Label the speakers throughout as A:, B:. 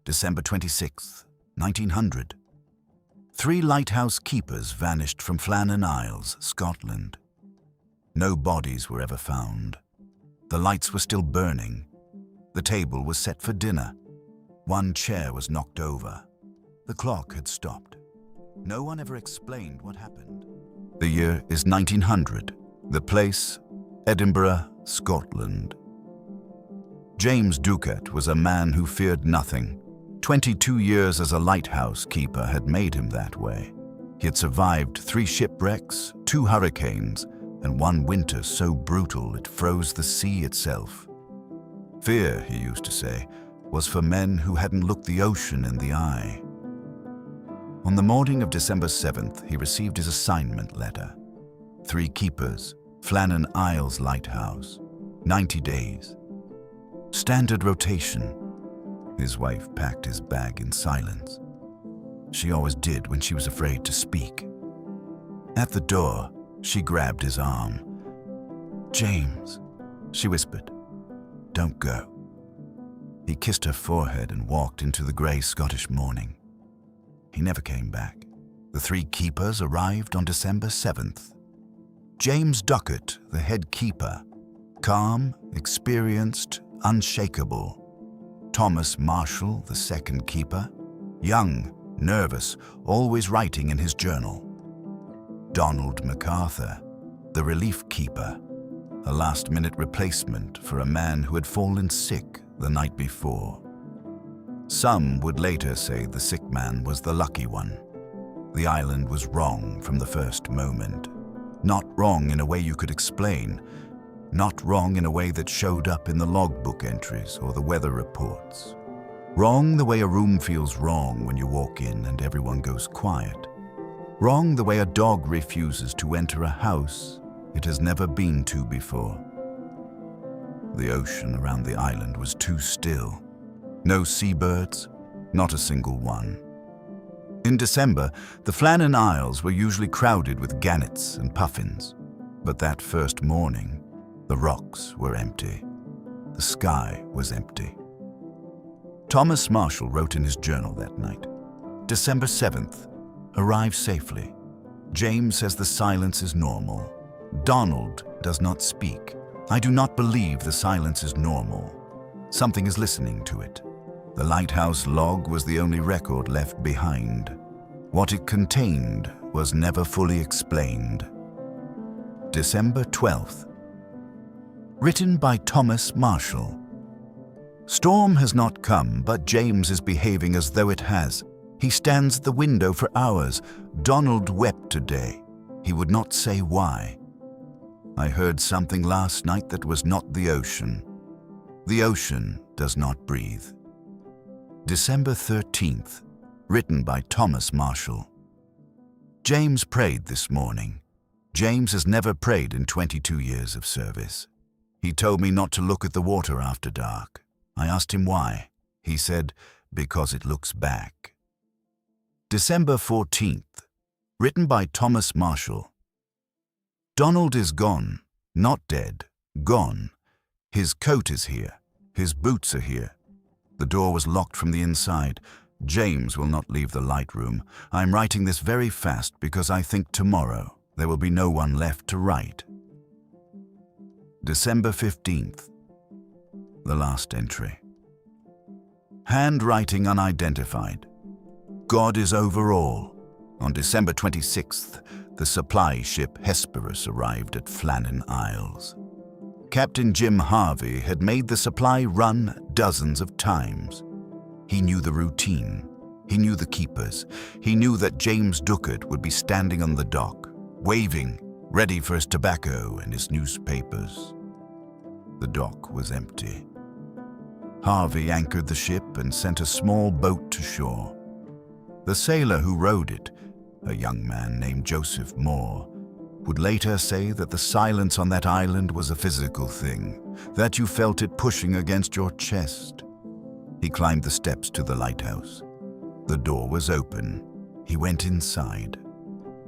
A: December 26, 1900. 3 lighthouse keepers vanished from Flannan Isles, Scotland. No bodies were ever found. The lights were still burning. The table was set for dinner. One chair was knocked over. The clock had stopped. No one ever explained what happened. The year is 1900. The place, Edinburgh, Scotland. James Ducat was a man who feared nothing. 22 years as a lighthouse keeper had made him that way. He had survived 3 shipwrecks, 2 hurricanes, and 1 winter so brutal it froze the sea itself. Fear, he used to say, was for men who hadn't looked the ocean in the eye. On the morning of December 7th, he received his assignment letter. 3 keepers, Flannan Isles Lighthouse, 90 days. Standard rotation. His wife packed his bag in silence. She always did when she was afraid to speak. At the door, she grabbed his arm. "James," she whispered, "don't go." He kissed her forehead and walked into the grey Scottish morning. He never came back. The 3 keepers arrived on December 7th. James Ducat, the head keeper, calm, experienced, unshakable. Thomas Marshall, the second keeper, young, nervous, always writing in his journal. Donald MacArthur, the relief keeper, a last-minute replacement for a man who had fallen sick the night before. Some would later say the sick man was the lucky one. The island was wrong from the first moment. Not wrong in a way you could explain, not wrong in a way that showed up in the logbook entries or the weather reports. Wrong the way a room feels wrong when you walk in and everyone goes quiet. Wrong the way a dog refuses to enter a house it has never been to before. The ocean around the island was too still. No seabirds, not a single one. In December, the Flannan Isles were usually crowded with gannets and puffins. But that first morning, the rocks were empty. The sky was empty. Thomas Marshall wrote in his journal that night, December 7th, arrive safely. James says the silence is normal. Donald does not speak. I do not believe the silence is normal. Something is listening to it. The lighthouse log was the only record left behind. What it contained was never fully explained. December 12th. Written by Thomas Marshall. Storm has not come, but James is behaving as though it has. He stands at the window for hours. Donald wept today. He would not say why. I heard something last night that was not the ocean. The ocean does not breathe. December 13th. Written by Thomas Marshall. James prayed this morning. James has never prayed in 22 years of service. He told me not to look at the water after dark. I asked him why. He said, because it looks back. December 14th. Written by Thomas Marshall. Donald is gone, not dead, gone. His coat is here. His boots are here. The door was locked from the inside. James will not leave the light room. I'm writing this very fast because I think tomorrow there will be no one left to write. December 15th. The last entry. Handwriting unidentified. God is over all. On December 26th, the supply ship Hesperus arrived at Flannan Isles. Captain Jim Harvey had made the supply run dozens of times. He knew the routine. He knew the keepers. He knew that James Ducat would be standing on the dock, waving, ready for his tobacco and his newspapers. The dock was empty. Harvey anchored the ship and sent a small boat to shore. The sailor who rowed it, a young man named Joseph Moore, would later say that the silence on that island was a physical thing, that you felt it pushing against your chest. He climbed the steps to the lighthouse. The door was open. He went inside,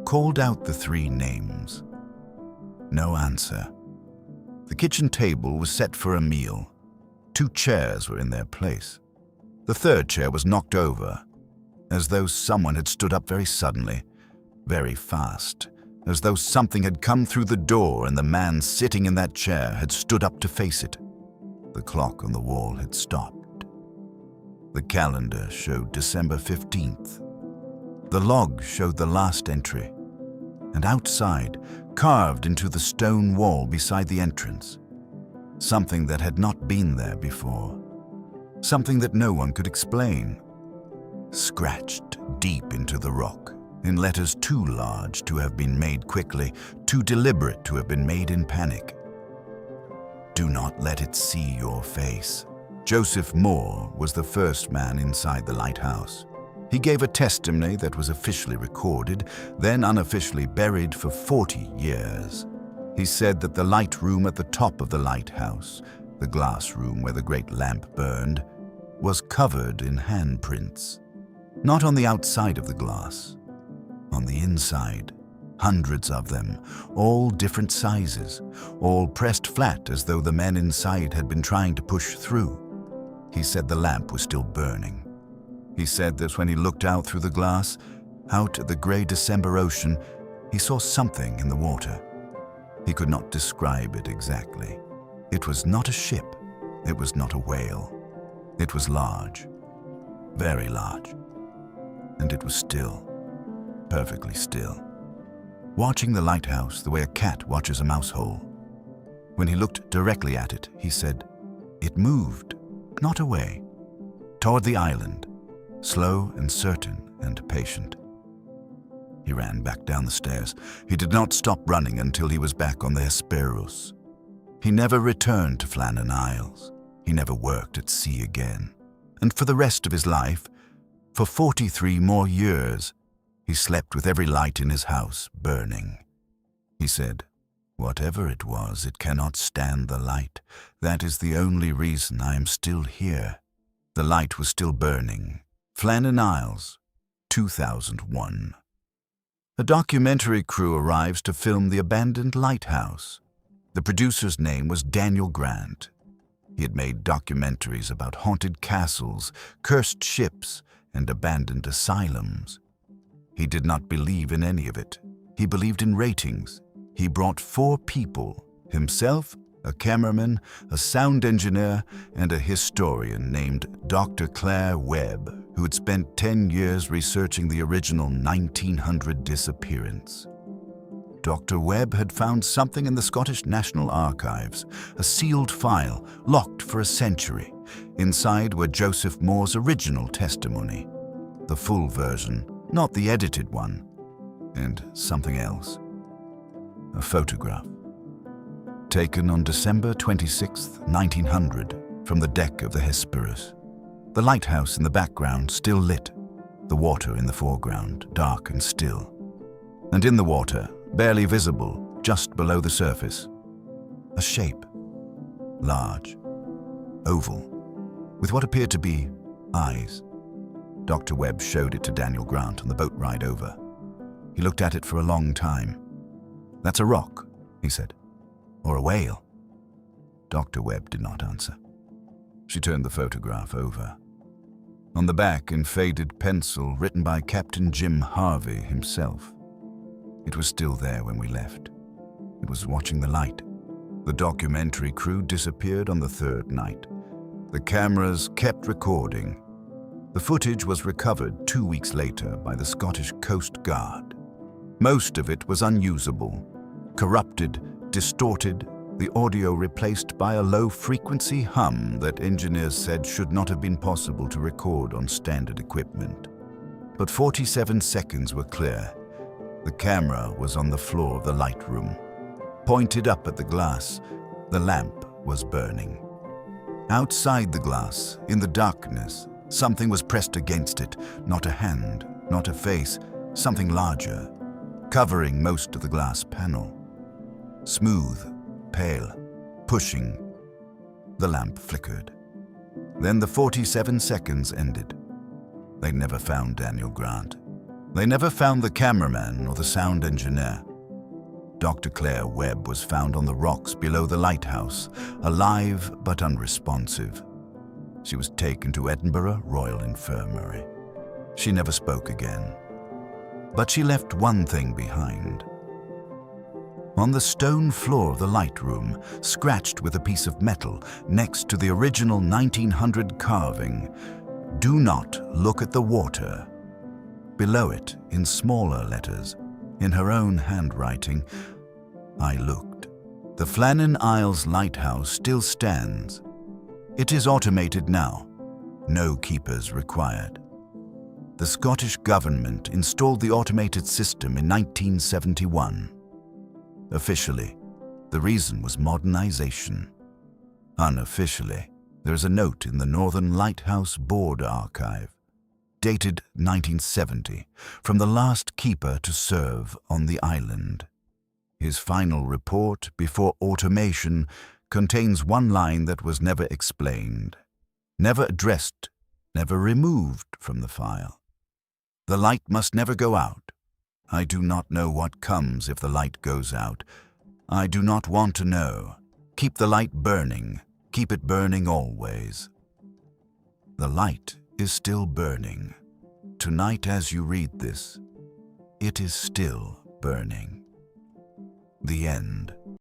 A: called out the 3 names. No answer. The kitchen table was set for a meal. 2 chairs were in their place. The third chair was knocked over, as though someone had stood up very suddenly, very fast, as though something had come through the door and the man sitting in that chair had stood up to face it. The clock on the wall had stopped. The calendar showed December 15th. The log showed the last entry, and outside, carved into the stone wall beside the entrance, something that had not been there before, something that no one could explain, scratched deep into the rock, in letters too large to have been made quickly, too deliberate to have been made in panic. Do not let it see your face. Joseph Moore was the first man inside the lighthouse. He gave a testimony that was officially recorded, then unofficially buried for 40 years. He said that the light room at the top of the lighthouse, the glass room where the great lamp burned, was covered in handprints. Not on the outside of the glass, on the inside, hundreds of them, all different sizes, all pressed flat as though the men inside had been trying to push through. He said the lamp was still burning. He said that when he looked out through the glass, out at the grey December ocean, he saw something in the water. He could not describe it exactly. It was not a ship. It was not a whale. It was large, very large, and it was still, perfectly still, watching the lighthouse the way a cat watches a mouse hole. When he looked directly at it, he said, it moved, not away, toward the island, slow and certain and patient. He ran back down the stairs. He did not stop running until he was back on the Hesperus. He never returned to Flannan Isles. He never worked at sea again. And for the rest of his life, for 43 more years, he slept with every light in his house burning. He said, whatever it was, it cannot stand the light. That is the only reason I am still here. The light was still burning. Flannan Isles, 2001. A documentary crew arrives to film the abandoned lighthouse. The producer's name was Daniel Grant. He had made documentaries about haunted castles, cursed ships, and abandoned asylums. He did not believe in any of it. He believed in ratings. He brought 4 people, himself, a cameraman, a sound engineer, and a historian named Dr. Claire Webb, who had spent 10 years researching the original 1900 disappearance. Dr. Webb had found something in the Scottish National Archives, a sealed file locked for a century. Inside were Joseph Moore's original testimony, the full version, not the edited one, and something else. A photograph. Taken on December 26, 1900, from the deck of the Hesperus. The lighthouse in the background still lit, the water in the foreground dark and still. And in the water, barely visible, just below the surface, a shape, large, oval, with what appeared to be eyes. Dr. Webb showed it to Daniel Grant on the boat ride over. He looked at it for a long time. That's a rock, he said, or a whale. Dr. Webb did not answer. She turned the photograph over. On the back, in faded pencil, written by Captain Jim Harvey himself. It was still there when we left. It was watching the light. The documentary crew disappeared on the 3rd night. The cameras kept recording. The footage was recovered 2 weeks later by the Scottish Coast Guard. Most of it was unusable, corrupted, distorted, the audio replaced by a low-frequency hum that engineers said should not have been possible to record on standard equipment. But 47 seconds were clear. The camera was on the floor of the light room. Pointed up at the glass, the lamp was burning. Outside the glass, in the darkness, something was pressed against it, not a hand, not a face, something larger, covering most of the glass panel. Smooth, pale, pushing. The lamp flickered. Then the 47 seconds ended. They never found Daniel Grant. They never found the cameraman or the sound engineer. Dr. Claire Webb was found on the rocks below the lighthouse, alive but unresponsive. She was taken to Edinburgh Royal Infirmary. She never spoke again. But she left one thing behind. On the stone floor of the light room, scratched with a piece of metal next to the original 1900 carving, "Do not look at the water." Below it, in smaller letters, in her own handwriting, I looked. The Flannan Isles Lighthouse still stands. It is automated now. No keepers required. The Scottish government installed the automated system in 1971. Officially, the reason was modernization. Unofficially, there is a note in the Northern Lighthouse Board Archive, dated 1970, from the last keeper to serve on the island. His final report before automation contains one line that was never explained, never addressed, never removed from the file. The light must never go out. I do not know what comes if the light goes out. I do not want to know. Keep the light burning. Keep it burning always. The light is still burning. Tonight as you read this, it is still burning. The end.